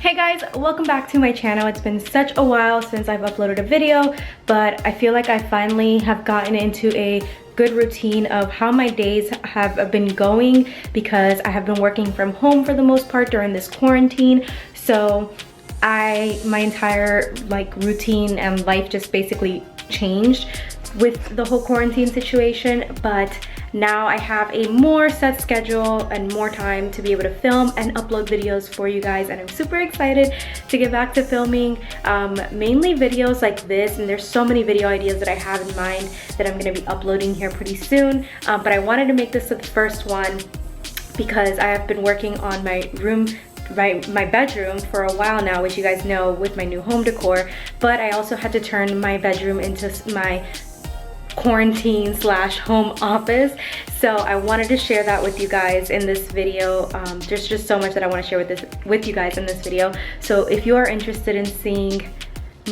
Hey guys, welcome back to my channel. It's been such a while since I've uploaded a video, but I feel like I finally have gotten into a good routine of how my days have been going because I have been working from home for the most part during this quarantine. So my entire routine and life just basically changed with the whole quarantine situation, but now I have a more set schedule and more time to be able to film and upload videos for you guys, and I'm super excited to get back to filming mainly videos like this. And there's so many video ideas that I have in mind that I'm going to be uploading here pretty soon, but I wanted to make this the first one because I have been working on my bedroom for a while now, which you guys know with my new home decor, but I also had to turn my bedroom into my quarantine slash home office. So I wanted to share that with you guys in this video. There's just so much that I want to share with you guys in this video. So if you are interested in seeing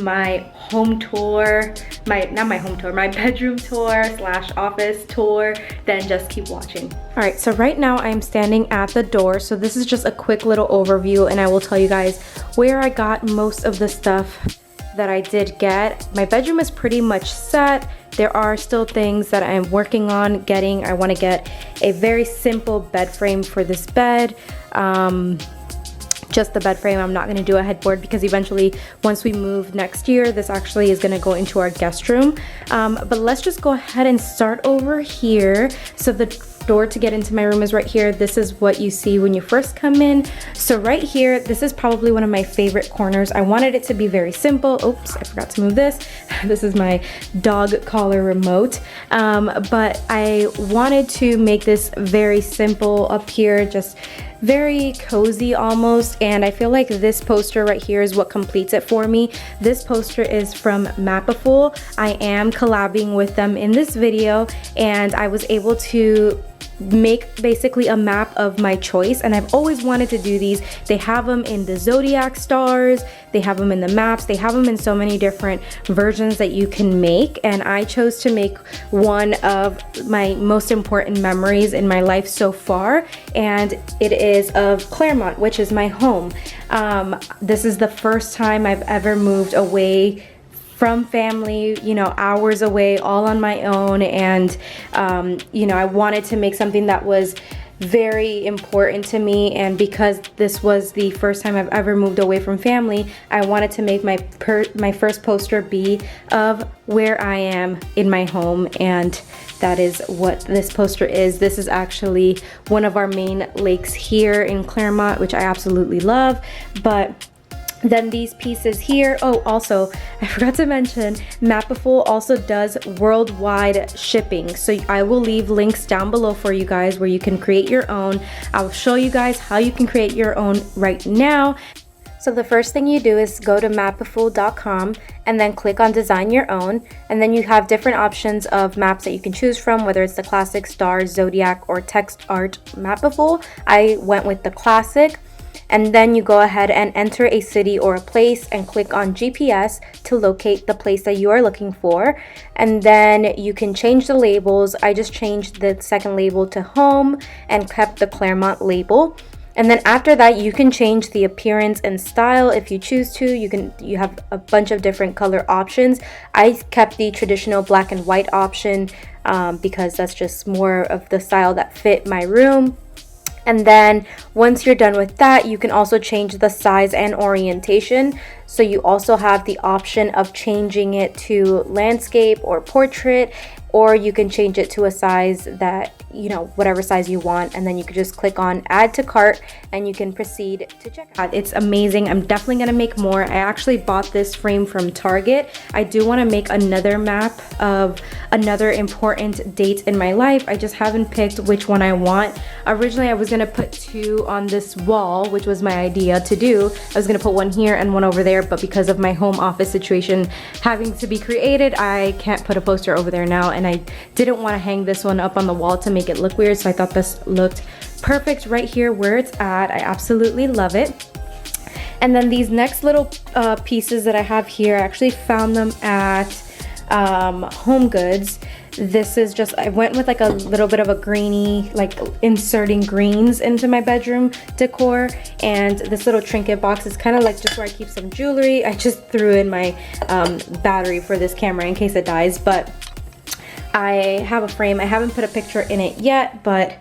my home tour, my bedroom tour slash office tour, then just keep watching. All right, so right now I'm standing at the door. So this is just a quick little overview, and I will tell you guys where I got most of the stuff that I did get. My bedroom is pretty much set. There are still things that I'm working on getting. I want to get a very simple bed frame for this bed. Just the bed frame. I'm not going to do a headboard because eventually once we move next year, this actually is going to go into our guest room. But let's just go ahead and start over here. So the door to get into my room is right here. This is what you see when you first come in. So right here, this is probably one of my favorite corners. I wanted it to be very simple. Oops, I forgot to move this. This is my dog collar remote. But I wanted to make this very simple up here, just very cozy almost, and I feel like this poster right here is what completes it for me. This poster is from Mapiful. I am collabing with them in this video, and I was able to make basically a map of my choice, and I've always wanted to do these. They have them in the zodiac stars, they have them in the maps, they have them in so many different versions that you can make, and I chose to make one of my most important memories in my life so far, and it is of Claremont, which is my home. This is the first time I've ever moved away from family, you know, hours away, all on my own, and you know, I wanted to make something that was very important to me, and because this was the first time I've ever moved away from family, I wanted to make my first poster be of where I am in my home, and that is what this poster is. This is actually one of our main lakes here in Claremont, which I absolutely love. But then these pieces here, oh, also, I forgot to mention, Mapiful also does worldwide shipping. So I will leave links down below for you guys where you can create your own. I'll show you guys how you can create your own right now. So the first thing you do is go to mapiful.com and then click on design your own, and then you have different options of maps that you can choose from, whether it's the classic, stars, zodiac, or text art Mapiful. I went with the classic. And then you go ahead and enter a city or a place and click on GPS to locate the place that you are looking for. And then you can change the labels. I just changed the second label to home and kept the Claremont label. And then after that, you can change the appearance and style if you choose to. You have a bunch of different color options. I kept the traditional black and white option because that's just more of the style that fit my room. And then once you're done with that, you can also change the size and orientation. So you also have the option of changing it to landscape or portrait, or you can change it to a size that, you know, whatever size you want, and then you can just click on add to cart and you can proceed to check out. It's amazing. I'm definitely gonna make more. I actually bought this frame from Target. I do want to make another map of another important date in my life. I just haven't picked which one I want. Originally I was gonna put two on this wall, which was my idea to do. I was gonna put one here and one over there, but because of my home office situation having to be created, I can't put a poster over there now, and I didn't want to hang this one up on the wall to make it look weird, so I thought this looked perfect right here where it's at. I absolutely love it. And then these next little pieces that I have here, I actually found them at Home Goods. This is just, I went with like a little bit of a greeny, like inserting greens into my bedroom decor. And this little trinket box is kind of like just where I keep some jewelry. I just threw in my battery for this camera in case it dies, but I have a frame. I haven't put a picture in it yet, but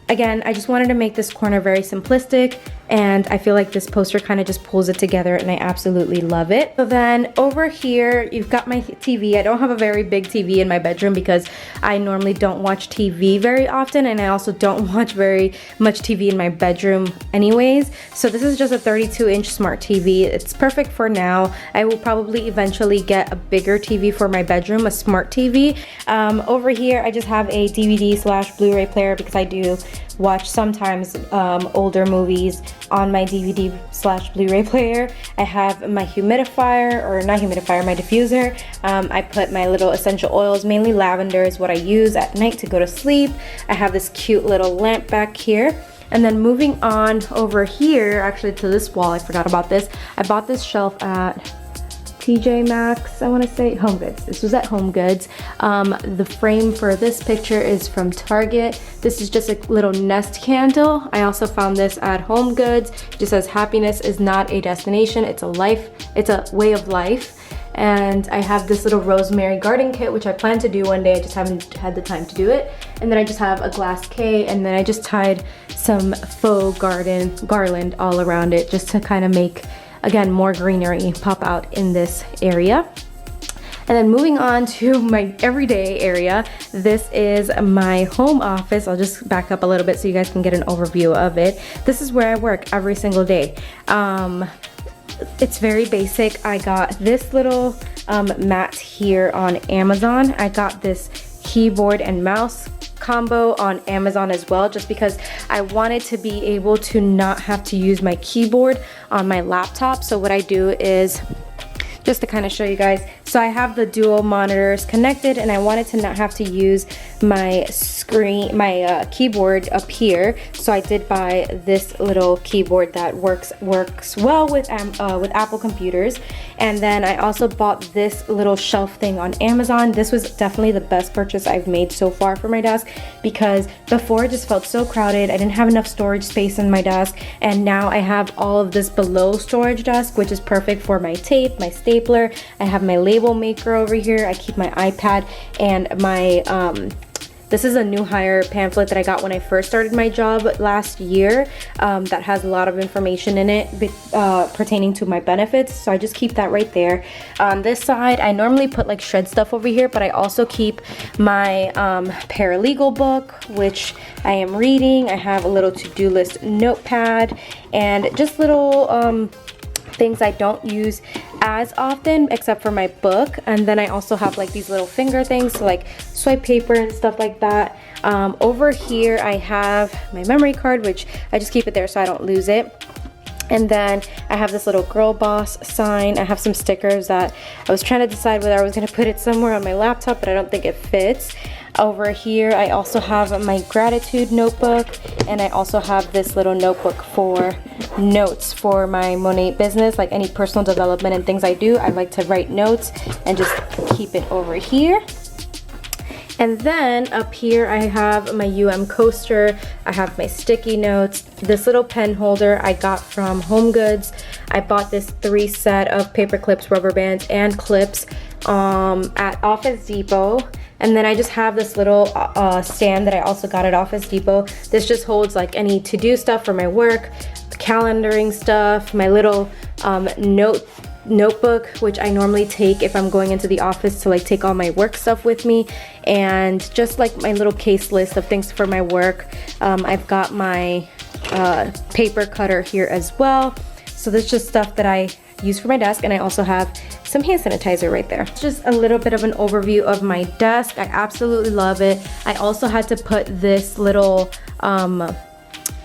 again, I just wanted to make this corner very simplistic, and I feel like this poster kind of just pulls it together, and I absolutely love it. So then over here, you've got my TV. I don't have a very big TV in my bedroom because I normally don't watch TV very often, and I also don't watch very much TV in my bedroom anyways. So this is just a 32-inch smart TV. It's perfect for now. I will probably eventually get a bigger TV for my bedroom, a smart TV. Over here, I just have a DVD/Blu-ray player because I do watch sometimes older movies on my DVD/Blu-ray player. I have my humidifier, or not humidifier, my diffuser. I put my little essential oils, mainly lavender is what I use at night to go to sleep. I have this cute little lamp back here. And then moving on over here, actually to this wall, I forgot about this. I bought this shelf at TJ Maxx, I want to say, Home Goods. This was at Home Goods. The frame for this picture is from Target. This is just a little nest candle. I also found this at Home Goods. It just says, happiness is not a destination, it's a life, it's a way of life. And I have this little rosemary garden kit, which I plan to do one day. I just haven't had the time to do it. And then I just have a glass K, and then I just tied some faux garland all around it just to kind of make, again, more greenery pop out in this area. And then moving on to my everyday area, this is my home office. I'll just back up a little bit so you guys can get an overview of it. This is where I work every single day. It's very basic. I got this little mat here on Amazon. I got this keyboard and mouse combo on Amazon as well, just because I wanted to be able to not have to use my keyboard on my laptop. So what I do is, just to kind of show you guys, so I have the dual monitors connected, and I wanted to not have to use my screen, my keyboard up here. So I did buy this little keyboard that works well with Apple computers. And then I also bought this little shelf thing on Amazon. This was definitely the best purchase I've made so far for my desk, because before it just felt so crowded. I didn't have enough storage space in my desk, and now I have all of this below storage desk, which is perfect for my tape, my stapler. I have my label maker over here. I keep my iPad and my this is a new hire pamphlet that I got when I first started my job last year, that has a lot of information in it pertaining to my benefits. So I just keep that right there. On this side, I normally put like shred stuff over here, but I also keep my paralegal book, which I am reading. I have a little to-do list notepad, and just little things I don't use as often except for my book. And then I also have like these little finger things to like swipe paper and stuff like that. Over here I have my memory card, which I just keep it there so I don't lose it. And then I have this little girl boss sign. I have some stickers that I was trying to decide whether I was going to put it somewhere on my laptop, but I don't think it fits. Over here I also have my gratitude notebook, and I also have this little notebook for notes for my Monet business, like any personal development and things I do. I like to write notes and just keep it over here. And then up here I have my coaster. I have my sticky notes. This little pen holder I got from Home Goods. I bought this 3 set of paper clips, rubber bands, and clips at Office Depot. And then I just have this little stand that I also got at Office Depot. This just holds like any to-do stuff for my work, calendaring stuff, my little notebook, which I normally take if I'm going into the office to like take all my work stuff with me, and just like my little case list of things for my work. I've got my paper cutter here as well. So that's just stuff that I use for my desk, and I also have some hand sanitizer right there. Just a little bit of an overview of my desk. I absolutely love it. I also had to put this little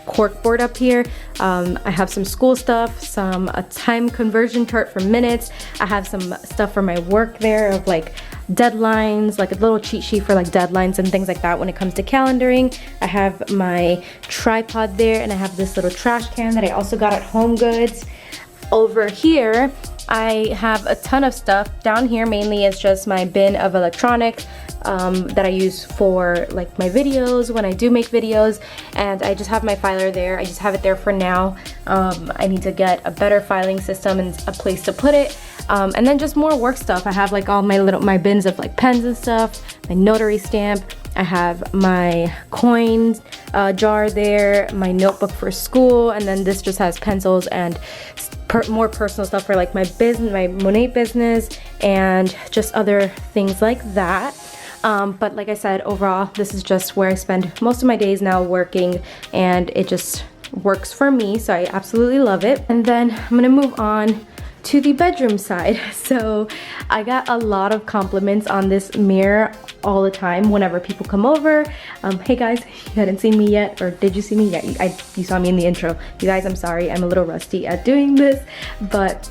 cork board up here. I have some school stuff, a time conversion chart for minutes. I have some stuff for my work there of like deadlines, like a little cheat sheet for like deadlines and things like that when it comes to calendaring. I have my tripod there, and I have this little trash can that I also got at Home Goods. Over here I have a ton of stuff. Down here mainly is just my bin of electronics, that I use for like my videos when I do make videos, and I just have my filer there. I just have it there for now. I need to get a better filing system and a place to put it. And then just more work stuff. I have like all my bins of like pens and stuff, my notary stamp. I have my coins jar there, my notebook for school, and then this just has pencils and more personal stuff for like my business, my Monet business, and just other things like that. But like I said, overall, this is just where I spend most of my days now working, and it just works for me, so I absolutely love it. And then I'm gonna move on to the bedroom side. So I got a lot of compliments on this mirror all the time whenever people come over. Hey guys, you hadn't seen me yet, or did you see me? Yeah, you saw me in the intro. You guys, I'm sorry, I'm a little rusty at doing this, but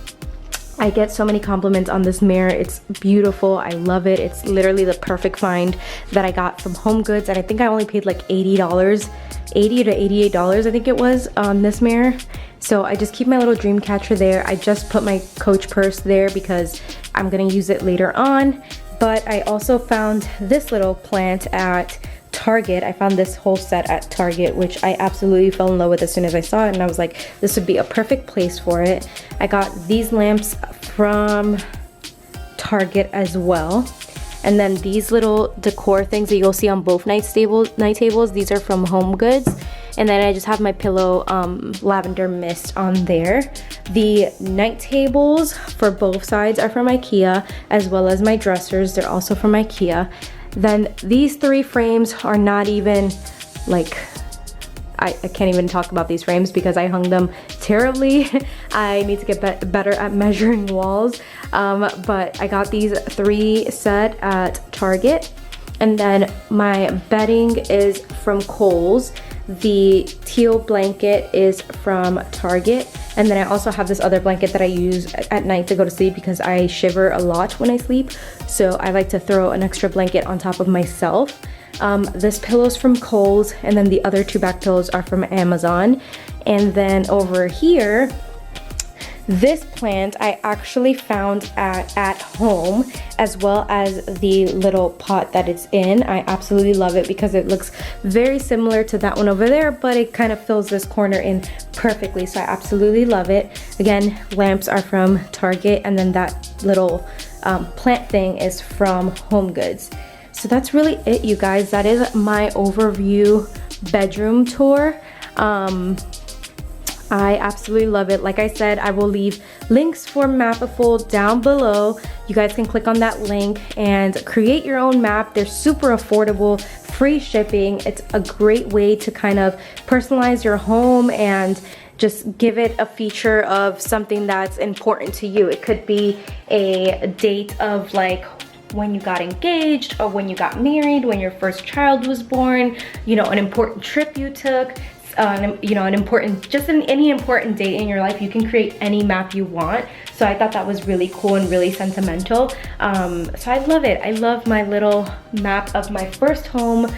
I get so many compliments on this mirror. It's beautiful, I love it. It's literally the perfect find that I got from HomeGoods, and I think I only paid like $80, $80 to $88 I think it was on this mirror. So I just keep my little dream catcher there. I just put my Coach purse there because I'm gonna use it later on. But I also found this little plant at Target. I found this whole set at Target, which I absolutely fell in love with as soon as I saw it, and I was like, this would be a perfect place for it. I got these lamps from Target as well. And then these little decor things that you'll see on both night tables, these are from HomeGoods. And then I just have my pillow lavender mist on there. The night tables for both sides are from IKEA, as well as my dressers, they're also from IKEA. Then these three frames are not even like, I can't even talk about these frames because I hung them terribly. I need to get better at measuring walls. But I got these three set at Target. And then my bedding is from Kohl's. The teal blanket is from Target. And then I also have this other blanket that I use at night to go to sleep because I shiver a lot when I sleep. So I like to throw an extra blanket on top of myself. This pillow's from Kohl's, and then the other two back pillows are from Amazon. And then over here, this plant I actually found at home, as well as the little pot that it's in. I absolutely love it because it looks very similar to that one over there, but it kind of fills this corner in perfectly, so I absolutely love it. Again, lamps are from Target, and then that little plant thing is from HomeGoods. So that's really it, you guys. That is my overview bedroom tour. I absolutely love it. Like I said, I will leave links for Mapiful down below. You guys can click on that link and create your own map. They're super affordable, free shipping. It's a great way to kind of personalize your home and just give it a feature of something that's important to you. It could be a date of like when you got engaged, or when you got married, when your first child was born, you know, an important trip you took, you know, any important date in your life. You can create any map you want. So I thought that was really cool and really sentimental. So I love it. I love my little map of my first home,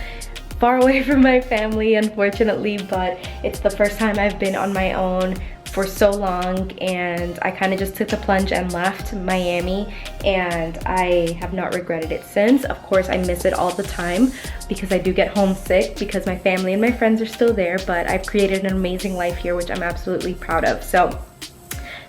far away from my family, unfortunately, but it's the first time I've been on my own for so long, and I kind of just took the plunge and left Miami, and I have not regretted it since. Of course, I miss it all the time because I do get homesick because my family and my friends are still there, but I've created an amazing life here, which I'm absolutely proud of. So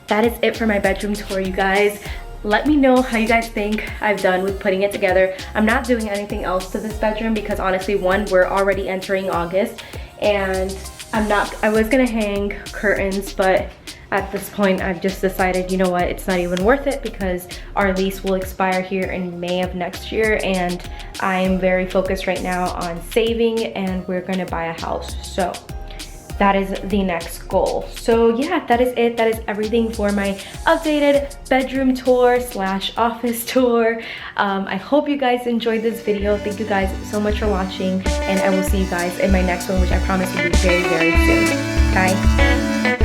that is it for my bedroom tour, you guys. Let me know how you guys think I've done with putting it together. I'm not doing anything else to this bedroom because honestly, one, we're already entering August, and I was gonna hang curtains, but at this point I've just decided, you know what, it's not even worth it because our lease will expire here in May of next year, and I'm very focused right now on saving, and we're gonna buy a house. So that is the next goal. So yeah, that is it. That is everything for my updated bedroom tour slash office tour. I hope you guys enjoyed this video. Thank you guys so much for watching, and I will see you guys in my next one, which I promise will be very, very soon. Bye.